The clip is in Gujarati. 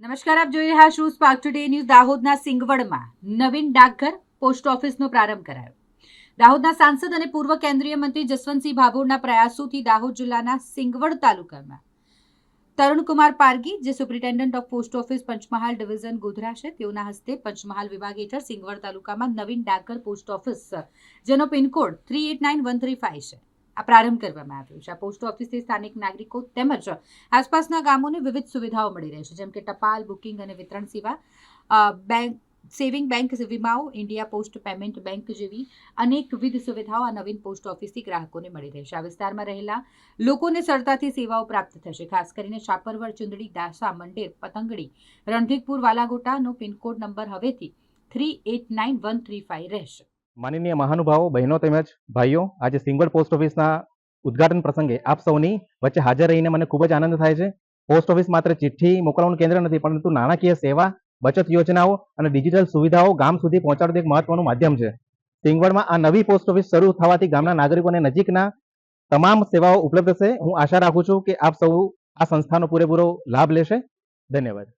નમસ્કાર, આપ જોઈ રહ્યા છો સ્પાર્ક ટુડે ન્યૂઝ. દાહોદના સિંગવડમાં નવીન ડાકઘર પોસ્ટ ઓફિસનો પ્રારંભ કરાયો. દાહોદના સાંસદ અને પૂર્વ કેન્દ્રીય મંત્રી જસવંતસિંહ ભાભોરના પ્રયાસોથી દાહોદ જિલ્લાના સિંગવડ તાલુકામાં તરુણકુમાર પારગી, જે superintendent of post office Panchmahal division Godhra છે, તેઓના હસ્તે પંચમહાલ વિભાગ હેઠળ સિંગવડ તાલુકામાં નવીન ડાકઘર પોસ્ટ ઓફિસ, જેનો પિનકોડ 389135 છે, આ પ્રારંભ કરવામાં આવ્યો છે. આ પોસ્ટ ઓફિસથી સ્થાનિક નાગરિકો તેમજ આસપાસના ગામોને વિવિધ સુવિધાઓ મળી રહેશે, જેમ કે ટપાલ, બુકિંગ અને વિતરણ સેવા, બેંક, સેવિંગ બેંક વીમાઓ, ઇન્ડિયા પોસ્ટ પેમેન્ટ બેંક જેવી અનેકવિધ સુવિધાઓ આ નવીન પોસ્ટ ઓફિસથી ગ્રાહકોને મળી રહેશે. આ વિસ્તારમાં રહેલા લોકોને સરળતાથી સેવાઓ પ્રાપ્ત થશે. ખાસ કરીને શાપરવડ, ચુંદડી, દાસા, મંડેર, પતંગડી, રણધીકપુર, વાલાગોટાનો પિનકોડ નંબર હવેથી 389135 રહેશે. માનનીય મહાનુભાવો, બહેનો તેમજ ભાઈઓ, આજે સિંગવડ પોસ્ટ ઓફિસના ઉદ્ઘાટન પ્રસંગે આપ સૌની વચ્ચે હાજર રહીને મને ખૂબ જ આનંદ થાય છે. પોસ્ટ ઓફિસ માત્ર ચિઠ્ઠી મોકલવાનું કેન્દ્ર નથી, પરંતુ નાણાકીય સેવા, બચત યોજનાઓ અને ડિજિટલ સુવિધાઓ ગામ સુધી પહોંચાડતું એક મહત્વનું માધ્યમ છે. સિંગવડમાં આ નવી પોસ્ટ ઓફિસ શરૂ થવાથી ગામના નાગરિકોને નજીકના તમામ સેવાઓ ઉપલબ્ધ છે. હું આશા રાખું છું કે આપ સૌ આ સંસ્થાનો પૂરેપૂરો લાભ લેશે. ધન્યવાદ.